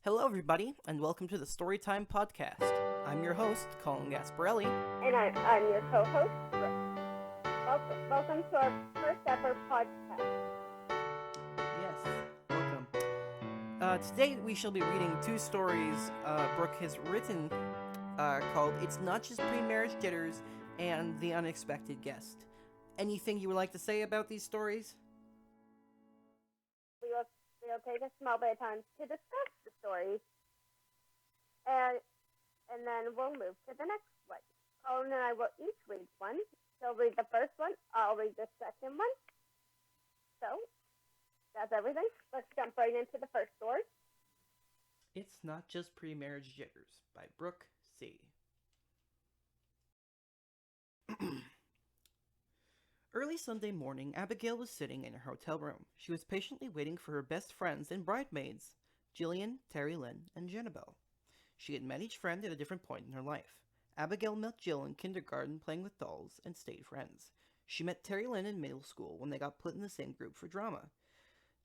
Hello, everybody, and welcome to the Storytime Podcast. I'm your host, Colin Gasparelli. And I'm your co-host, Brooke. Welcome to our first ever podcast. Yes, welcome. Today we shall be reading two stories Brooke has written called It's Not Just Pre-Marriage Jitters and The Unexpected Guest. Anything you would like to say about these stories? We'll take a small bit of time to discuss the stories, and then we'll move to the next one. Colin and I will each read one. He'll read the first one, I'll read the second one. So, that's everything. Let's jump right into the first story. It's Not Just Pre-Marriage Jitters by Brooke C. Early Sunday morning, Abigail was sitting in her hotel room. She was patiently waiting for her best friends and bridesmaids, Jillian, Terry Lynn, and Jennabelle. She had met each friend at a different point in her life. Abigail met Jill in kindergarten playing with dolls and stayed friends. She met Terry Lynn in middle school when they got put in the same group for drama.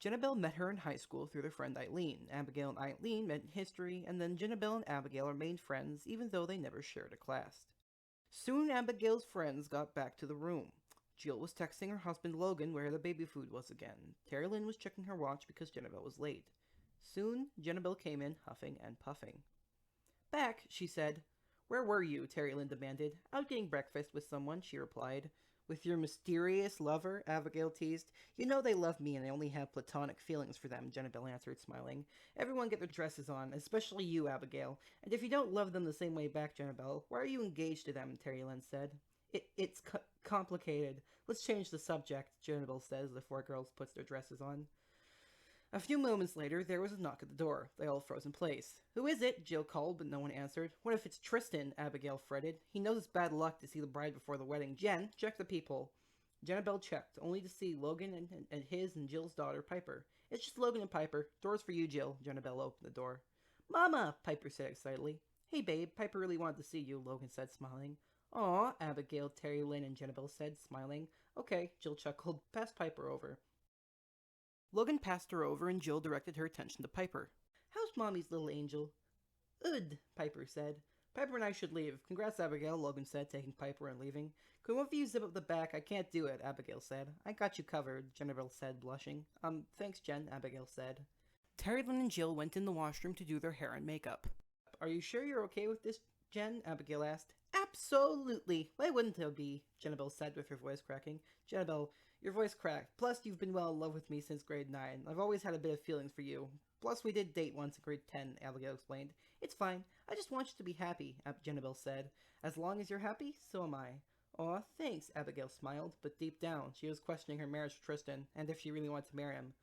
Jennabelle met her in high school through their friend Eileen. Abigail and Eileen met in history, and then Jennabelle and Abigail remained friends even though they never shared a class. Soon Abigail's friends got back to the room. Jill was texting her husband Logan where the baby food was again. Terry Lynn was checking her watch because Jennabelle was late. Soon, Jennabelle came in, huffing and puffing. "Back," she said. "Where were you?" Terry Lynn demanded. "Out getting breakfast with someone," she replied. "With your mysterious lover?" Abigail teased. "You know they love me and I only have platonic feelings for them," Jennabelle answered, smiling. "Everyone get their dresses on, especially you, Abigail. And if you don't love them the same way back, Jennabelle, why are you engaged to them?" Terry Lynn said. It's complicated. Let's change the subject," Jennabelle says as the four girls put their dresses on. A few moments later, there was a knock at the door. They all froze in place. "Who is it?" Jill called, but no one answered. "What if it's Tristan?" Abigail fretted. "He knows it's bad luck to see the bride before the wedding. Jen, check the people." Jennabelle checked, only to see Logan and his and Jill's daughter, Piper. "It's just Logan and Piper. Door's for you, Jill." Jennabelle opened the door. "Mama!" Piper said excitedly. "Hey, babe, Piper really wanted to see you," Logan said, smiling. "Aw," Abigail, Terry Lynn, and Jennabelle said, smiling. "Okay," Jill chuckled. "Pass Piper over." Logan passed her over and Jill directed her attention to Piper. "How's Mommy's little angel?" "Ud," Piper said. "Piper and I should leave. Congrats, Abigail," Logan said, taking Piper and leaving. "Could one of you zip up the back? I can't do it," Abigail said. "I got you covered," Jennabelle said, blushing. Thanks, Jen," Abigail said. Terry Lynn and Jill went in the washroom to do their hair and makeup. "Are you sure you're okay with this, Jen?" Abigail asked. "Absolutely. Why wouldn't I be?" Jennabelle said with her voice cracking. "Jennabelle, your voice cracked. Plus, you've been well in love with me since grade 9. I've always had a bit of feelings for you. Plus, we did date once in grade 10, Abigail explained. "It's fine. I just want you to be happy," Jennabelle said. "As long as you're happy, so am I." "Aw, thanks," Abigail smiled, but deep down, she was questioning her marriage to Tristan, and if she really wanted to marry him.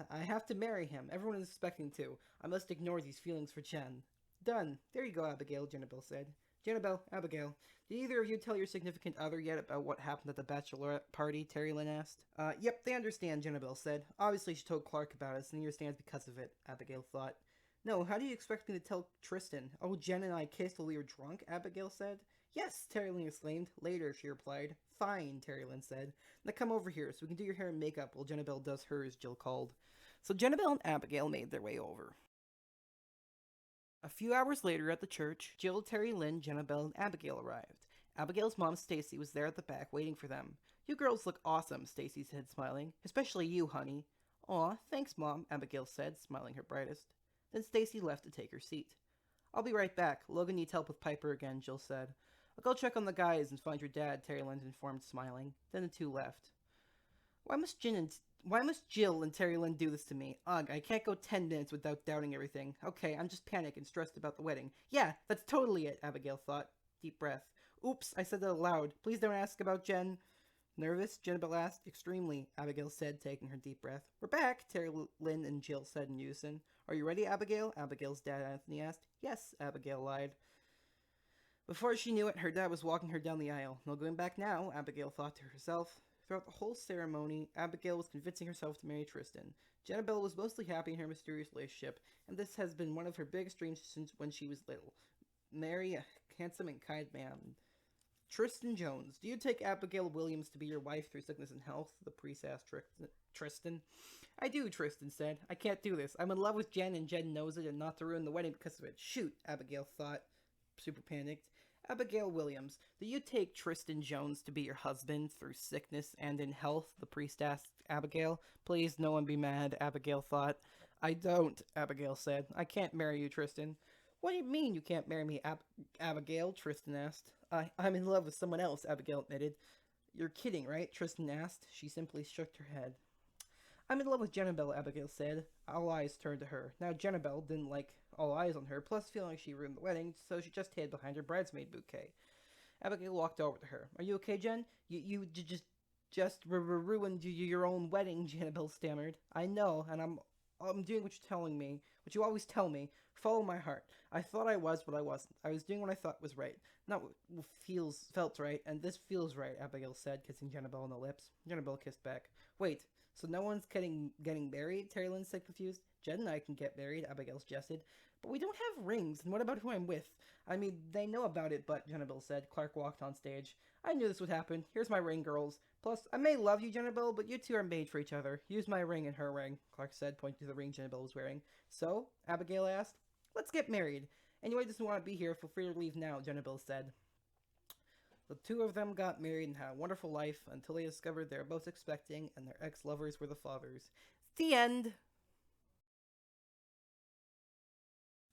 "I have to marry him. Everyone is expecting to. I must ignore these feelings for Jen." "Done. There you go, Abigail," Jennabelle said. "Jennabelle, Abigail, did either of you tell your significant other yet about what happened at the bachelorette party?" Terry Lynn asked. Yep, they understand," Jennabelle said. "Obviously she told Clark about us, and he understands because of it," Abigail thought. "No, how do you expect me to tell Tristan?" "Oh, Jen and I kissed while we were drunk," Abigail said. "Yes," Terry Lynn exclaimed. "Later," she replied. "Fine," Terry Lynn said. "Now come over here so we can do your hair and makeup while Jennabelle does hers," Jill called. So Jennabelle and Abigail made their way over. A few hours later at the church, Jill, Terry Lynn, Jennabelle, and Abigail arrived. Abigail's mom, Stacy, was there at the back waiting for them. "You girls look awesome," Stacy said, smiling. "Especially you, honey." "Aw, thanks, Mom," Abigail said, smiling her brightest. Then Stacy left to take her seat. "I'll be right back. Logan needs help with Piper again," Jill said. "I'll go check on the guys and find your dad," Terry Lynn informed, smiling. Then the two left. Why must Jill and Terry Lynn do this to me? Ugh, I can't go 10 minutes without doubting everything. Okay, I'm just panicked and stressed about the wedding. Yeah, that's totally it," Abigail thought. Deep breath. "Oops, I said that aloud. Please don't ask about Jen." "Nervous?" Jennabelle asked. "Extremely," Abigail said, taking her deep breath. "We're back," Terry Lynn and Jill said in unison. "Are you ready, Abigail?" Abigail's dad, Anthony, asked. "Yes," Abigail lied. Before she knew it, her dad was walking her down the aisle. "No going back now," Abigail thought to herself. Throughout the whole ceremony, Abigail was convincing herself to marry Tristan. Jennabelle was mostly happy in her mysterious relationship, and this has been one of her biggest dreams since when she was little. Marry a handsome and kind man. "Tristan Jones, do you take Abigail Williams to be your wife through sickness and health?" the priest asked Tristan. I do, Tristan said. I can't do this. I'm in love with Jen and Jen knows it and not to ruin the wedding because of it. Shoot, Abigail thought, super panicked. Abigail Williams, do you take Tristan Jones to be your husband through sickness and in health? The priest asked Abigail. Please, no one be mad, Abigail thought. I don't, Abigail said. I can't marry you, Tristan. What do you mean you can't marry me, Abigail? Tristan asked. I'm in love with someone else, Abigail admitted. You're kidding, right? Tristan asked. She simply shook her head. I'm in love with Jennabelle, Abigail said. All eyes turned to her. Now Jennabelle didn't like all eyes on her, plus feeling like she ruined the wedding, so she just hid behind her bridesmaid bouquet. Abigail walked over to her. Are you okay, Jen? You just ruined your own wedding, Jennabelle stammered. I know, and I'm doing what you're telling me, what you always tell me. Follow my heart. I thought I was, but I wasn't. I was doing what I thought was right, not what felt right, and this feels right, Abigail said, kissing Jennabelle on the lips. Jennabelle kissed back. Wait, so no one's getting married? Terry Lynn said, confused. Jen and I can get married, Abigail suggested. But we don't have rings, and what about who I'm with? I mean, they know about it, but, Jennabelle said. Clark walked on stage. I knew this would happen. Here's my ring, girls. Plus, I may love you, Jennabelle, but you two are made for each other. Use my ring and her ring, Clark said, pointing to the ring Jennabelle was wearing. So? Abigail asked. Let's get married. Anyone who doesn't want to be here, feel free to leave now, Jennabelle said. The two of them got married and had a wonderful life until they discovered they were both expecting and their ex-lovers were the fathers. The end.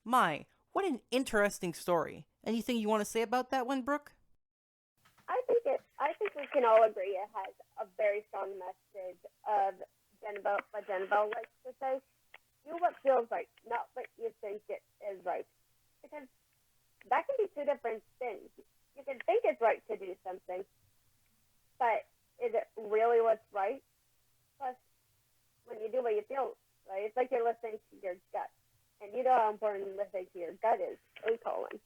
My, what an interesting story. Anything you want to say about that one, Brooke? I think we can all agree it has a very strong message of what Jennabelle likes to say. Do what feels right, not what you think it is right. Because that can be two different things. You can think it's right to do something, but is it really what's right? Plus, when you do what you feel right, it's like you're listening to your gut. And you know how important listening to your gut is, Colin.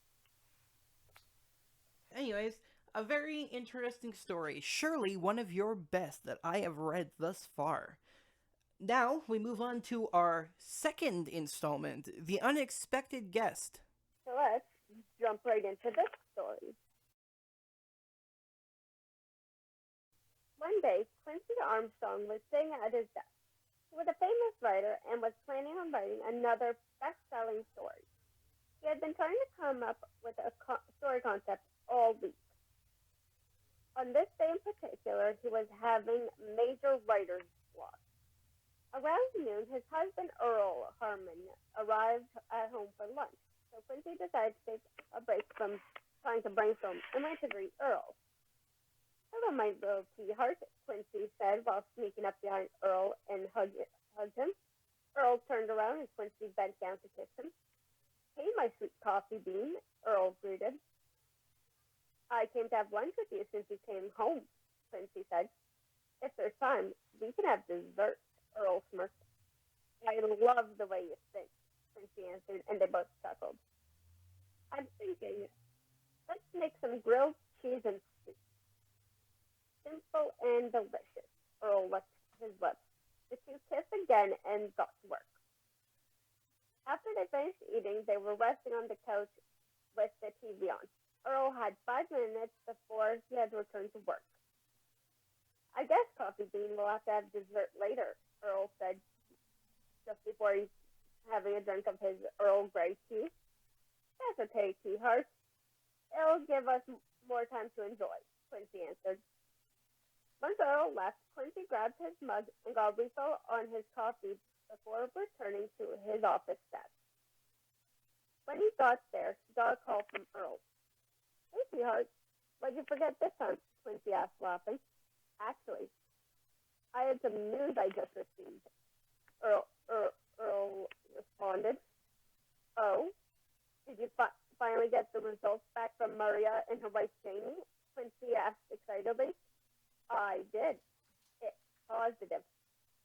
Anyways, a very interesting story. Surely one of your best that I have read thus far. Now, we move on to our second installment, The Unexpected Guest. So let's jump right into this story. One day, Quincy Armstrong was sitting at his desk. He was a famous writer and was planning on writing another best-selling story. He had been trying to come up with a story concept all week. On this day in particular, he was having major writer's block. Around noon, his husband Earl Harmon arrived at home for lunch, so Quincy decided to take a break from trying to brainstorm and went to greet Earl. Hello, my little sweetheart, Quincy said while sneaking up behind Earl and hugged him. Earl turned around and Quincy bent down to kiss him. Hey, my sweet coffee bean, Earl greeted. I came to have lunch with you since you came home, Quincy said. If there's time, we can have dessert, Earl smirked. I love the way you think, Quincy answered, and they both chuckled. I'm thinking, let's make some grilled cheese and soup. Simple and delicious, Earl licked his lips. The two kissed again and got to work. After they finished eating, they were resting on the couch with the TV on. Earl had 5 minutes before he had to return to work. I guess Coffee Bean will have to have dessert later, Earl said just before he's having a drink of his Earl Grey tea. That's okay, sweetheart. It'll give us more time to enjoy, Quincy answered. Once Earl left, Quincy grabbed his mug and got a refill on his coffee before returning to his office desk. When he got there, he got a call from Earl. Hey, sweetheart, what'd you forget this time? Quincy asked, laughing. Actually, I had some news I just received. Earl responded. Oh? Did you finally get the results back from Maria and her wife Jamie? Quincy asked excitedly. I did. It's positive.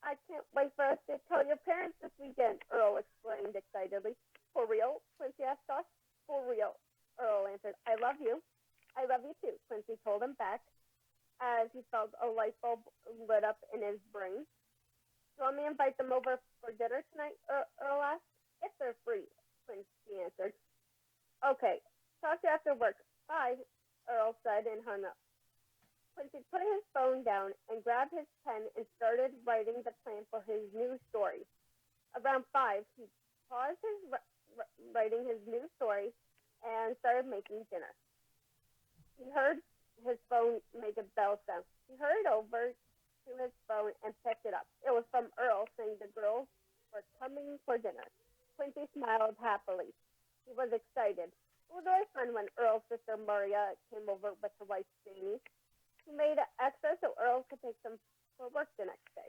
I can't wait for us to tell your parents this weekend, Earl exclaimed excitedly. For real? Quincy asked us. For real, Earl answered. I love you. I love you too, Quincy told him back as he felt a light bulb lit up in his brain. Do you want me to invite them over for dinner tonight? Earl asked. If they're free, Quincy answered. Okay, talk to you after work. Bye, Earl said and hung up. Quincy put his phone down and grabbed his pen and started writing the plan for his new story. Around 5, he paused his writing his new story and started making dinner. He heard his phone make a bell sound. He hurried over to his phone and picked it up. It was from Earl saying the girls were coming for dinner. Quincy smiled happily. He was excited. It was always fun when Earl's sister Maria came over with her wife Jamie. He made extra so Earl could take them for work the next day.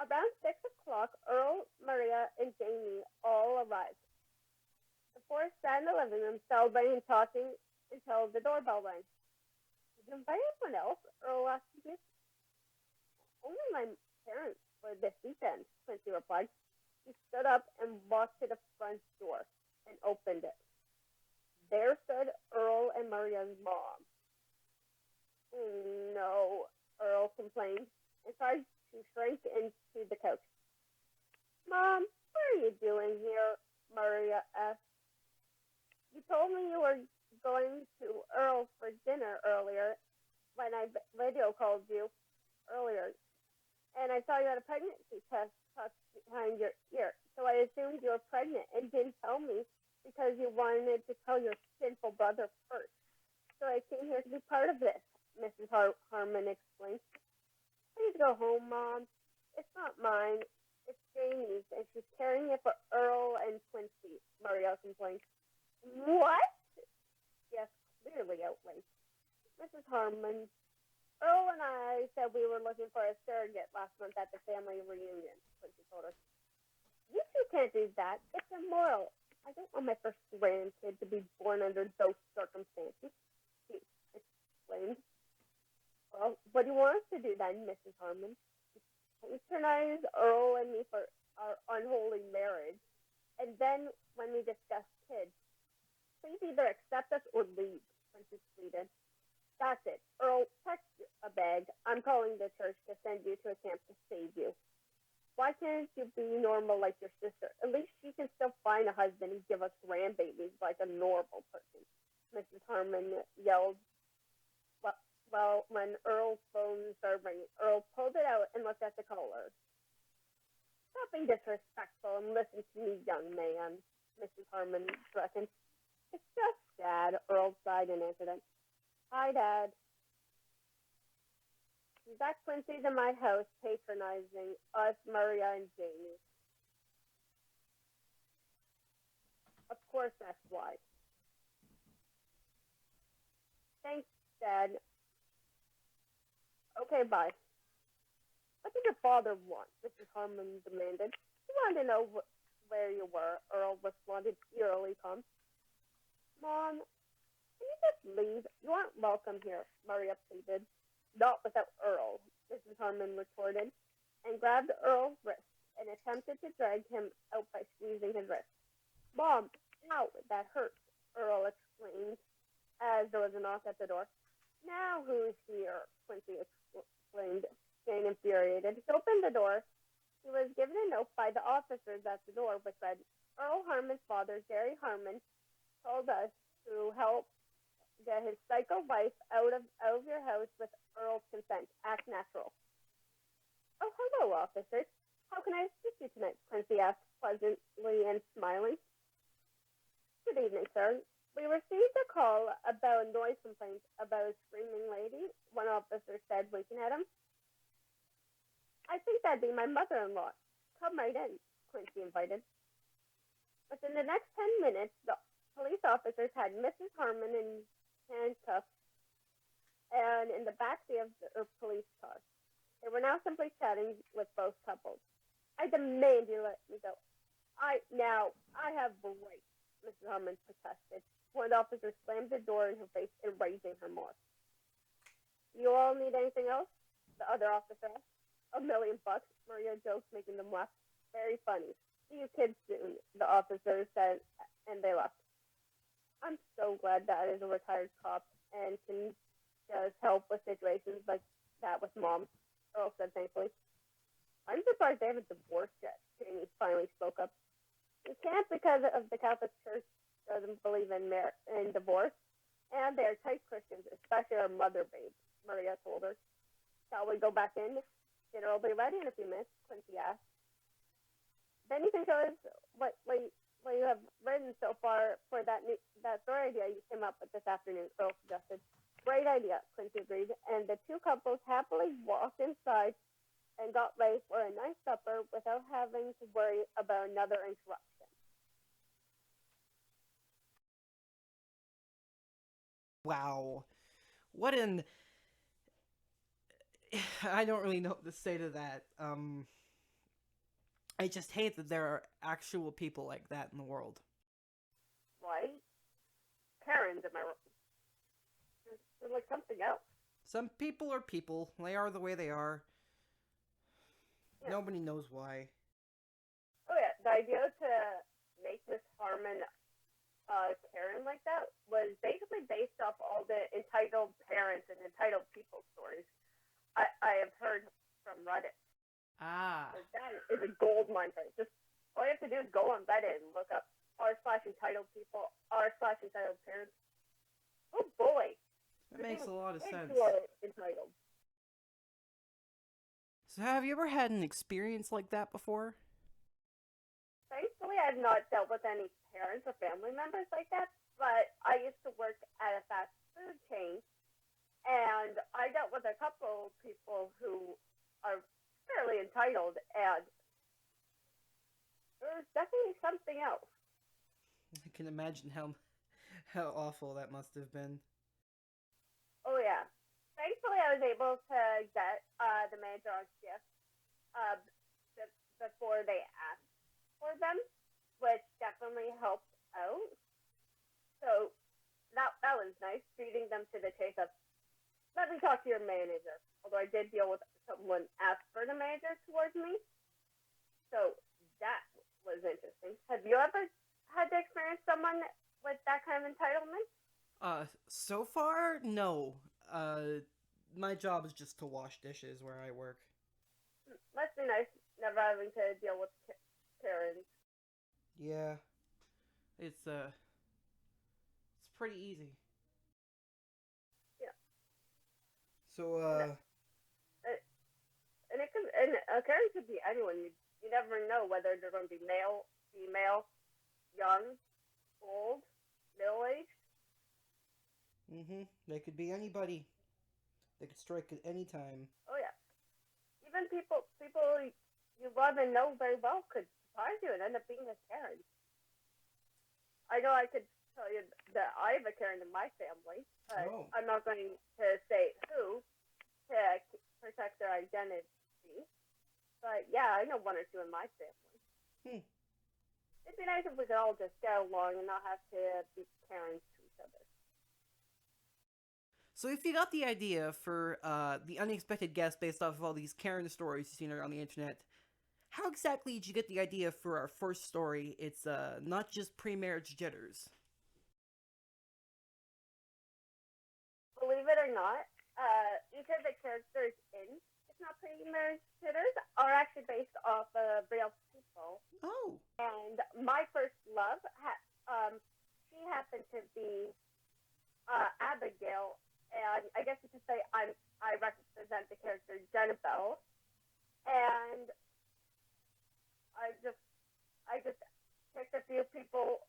Around 6 o'clock, Earl, Maria, and Jamie all arrived. The four sat in the living room celebrating and talking until the doorbell rang. Did you invite anyone else? Earl asked me. Only my parents for this weekend, Quincy replied. He stood up and walked to the front door and opened it. There stood Earl and Maria's mom. No, Earl complained and tried to shrink into the couch. Mom, what are you doing here? Maria asked. You told me you were going to Earl for dinner earlier when I video called you earlier, and I saw you had a pregnancy test tucked behind your ear, so I assumed you were pregnant and didn't tell me because you wanted to tell your sinful brother first. So I came here to be part of this, Mrs. Harmon explained. Please go home, Mom. It's not mine. It's Jamie's, and she's carrying it for Earl and Quincy, Maria complained. What? Yes, clearly outraged. Mrs. Harmon, Earl and I said we were looking for a surrogate last month at the family reunion, Quincy told her. You two can't do that. It's immoral. I don't want my first grandkid to be born under those circumstances, she explained. Well, what do you want us to do then, Mrs. Harmon? Patronize Earl and me for our unholy marriage, and then when we discuss kids, please either accept us or leave, Princess pleaded. That's it. Earl, pack a bag. I'm calling the church to send you to a camp to save you. Why can't you be normal like your sister? At least she can still find a husband and give us grandbabies like a normal person, Mrs. Harmon yelled. Well, when Earl's phone started ringing, Earl pulled it out and looked at the caller. Stop being disrespectful and listen to me, young man, Mrs. Harmon threatened. It's just Dad, Earl sighed and answered it. Hi, Dad. He's at Quincy's in my house patronizing us, Maria and Jamie. Of course that's why. Thanks, Dad. Okay, bye. What did your father want? Mrs. Harmon demanded. He wanted to know where you were, Earl responded, eerily calm. Mom, can you just leave? You aren't welcome here, Maria pleaded. Not without Earl, Mrs. Harmon retorted, and grabbed Earl's wrist and attempted to drag him out by squeezing his wrist. Mom, ow, that hurts, Earl exclaimed as there was a knock at the door. Now who's here? Quincy exclaimed, getting infuriated. He opened the door. He was given a note by the officers at the door, which read, Earl Harmon's father, Jerry Harmon, told us to help get his psycho wife out of your house with Earl's consent. Act natural. Oh, hello, officers. How can I assist you tonight? Quincy asked pleasantly and smiling. Good evening, sir. We received a call about a noise complaint about a screaming lady, one officer said, winking at him. I think that'd be my mother-in-law. Come right in, Quincy invited. Within the next 10 minutes, the police officers had Mrs. Harmon in handcuffs and in the backseat of their police car. They were now simply chatting with both couples. I demand you let me go. I have rights, Mrs. Harmon protested. One officer slammed the door in her face, enraging her more. You all need anything else? The other officer asked. $1 million, Maria joked, making them laugh. Very funny. See you kids soon, the officer said, and they left. I'm so glad Dad is a retired cop and can just help with situations like that with Mom, Earl said thankfully. I'm surprised they haven't divorced yet, Jamie finally spoke up. We can't because of the Catholic Church doesn't believe in divorce, and they're tight Christians, especially our mother babe, Maria told her. Shall we go back in? Dinner will be ready in a few minutes, Quincy asked. Then you can show us what you have written so far for that story idea you came up with this afternoon, Earl suggested. Great idea, Quincy agreed, and the two couples happily walked inside and got ready for a nice supper without having to worry about another interruption. Wow. What an... I don't really know what to say to that. I just hate that there are actual people like that in the world. Right? Karens, am I wrong? They're like something else. Some people are people. They are the way they are. Yeah. Nobody knows why. Oh yeah, the idea to make Miss Harmon Karen like that was basically based off all the entitled parents and entitled people stories I have heard from Reddit. Ah. That is a gold mine for it. Just all you have to do is go on Reddit and look up r/entitled people, r/entitled parents. Oh boy. That makes a lot of sense. Entitled. So have you ever had an experience like that before? Thankfully, I've not dealt with any parents or family members like that, but I used to work at a fast food chain, and I dealt with a couple people who are fairly entitled, and there's definitely something else. I can imagine how awful that must have been. Oh yeah. Thankfully, I was able to get the manager on shift before they asked for them, which definitely helped out. So that was nice, treating them to the chase of, let me talk to your manager. Although I did deal with someone asked for the manager towards me. So that was interesting. Have you ever had to experience someone with that kind of entitlement? So far, no. My job is just to wash dishes where I work. Must be nice never having to deal with Karens. Yeah. It's pretty easy. Yeah. So, And a Karen could be anyone. You never know whether they're going to be male, female, young, old, middle-aged. They could be anybody. They could strike at any time. Oh yeah. Even people you love and know very well could surprise you and end up being a Karen. I know I could tell you that I have a Karen in my family, but I'm not going to say who to protect their identity. But yeah, I know one or two in my family. It'd be nice if we could all just get along and not have to be Karens to each other. So if you got the idea for the unexpected guest based off of all these Karen stories you've seen on the internet, how exactly did you get the idea for our first story? It's not just pre-marriage jitters. Believe it or not, each of the characters in It's Not Pre-Marriage Jitters are actually based off of real people. Oh. And my first love, she happened to be Abigail. And I guess you could say I represent the character Jennifer, and I just picked a few people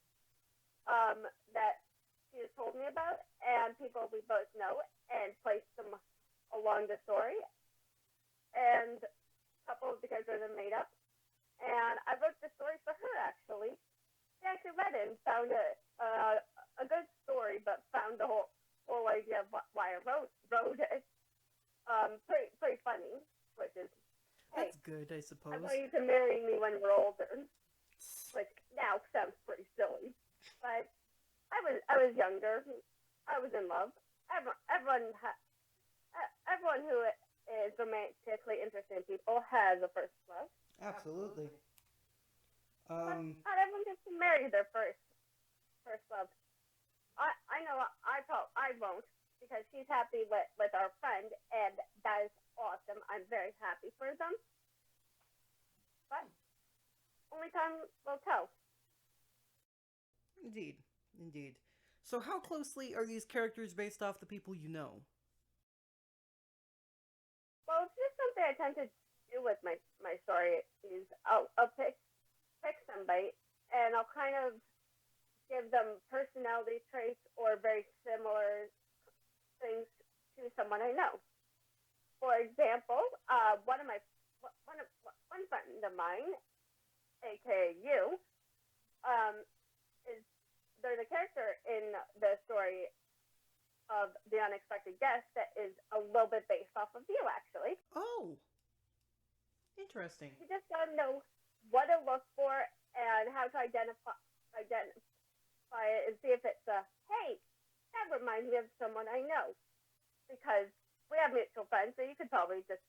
that she has told me about, and people we both know, and placed them along the story. And a couple of the characters are made up, and I wrote the story for her actually. She actually read it and found it a good story, but found the whole idea of why I wrote it. Pretty funny, which is, hey, that's good, I suppose. I want you to marry me when we're older, which now sounds pretty silly, but I was younger. I was in love. Everyone who is romantically interested in people has a first love. Absolutely. Not everyone gets to marry their first love. I know I won't, because she's happy with our friend, and that is awesome. I'm very happy for them. But only time will tell. Indeed. So how closely are these characters based off the people you know? thing I tend to do with my story is I'll pick somebody and I'll kind of give them personality traits or very similar things to someone I know. For example, one friend of mine, aka you, is there's a character in the story of The Unexpected Guest that is a little bit based off of you, actually. Oh, interesting. You just gotta know what to look for and how to identify it and see if it's hey, that reminds me of someone I know. Because we have mutual friends, so you could probably just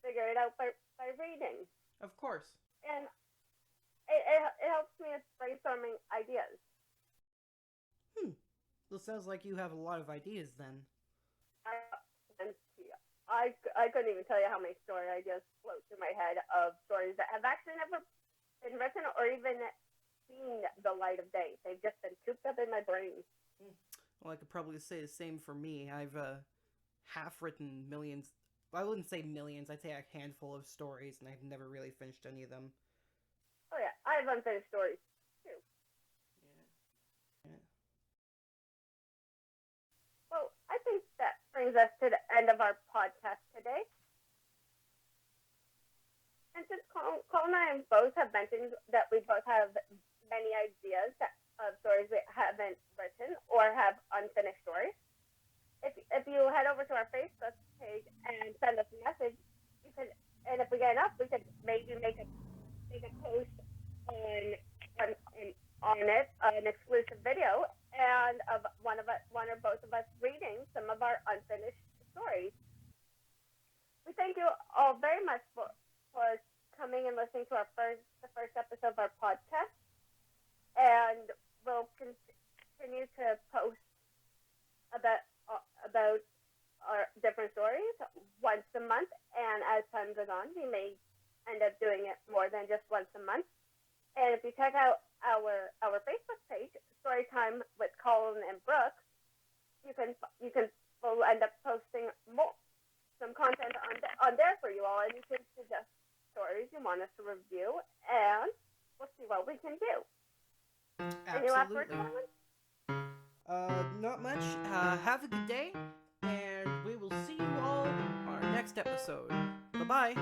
figure it out by reading. Of course. And it helps me with brainstorming ideas. Well, sounds like you have a lot of ideas then. I couldn't even tell you how many story ideas float through my head of stories that have actually never been written or even seen the light of day. They've just been cooped up in my brain. Well, I could probably say the same for me. I've half written millions. I wouldn't say millions. I'd say a handful of stories, and I've never really finished any of them. Oh yeah, I have unfinished stories too. Yeah. Well, I think that brings us to the end of our podcast today. And since Colin and I both have mentioned that we both have many ideas of stories we haven't written or have unfinished stories, if you head over to our Facebook page and send us a message, you could, and if we get enough, we could maybe make a post on it, an exclusive video, and of one or both of us reading some of our unfinished stories. We thank you all very much for coming and listening to the first episode of our podcast, and we'll continue to post about our different stories once a month, and as time goes on, we may end up doing it more than just once a month. And if you check out our Facebook page, Storytime with Colin and Brooke, we'll end up posting some content on there for you all, and you can suggest stories you want us to review, and we'll see what we can do. Any last words, Colin? Not much. Have a good day, and we will see you all on our next episode. Bye-bye.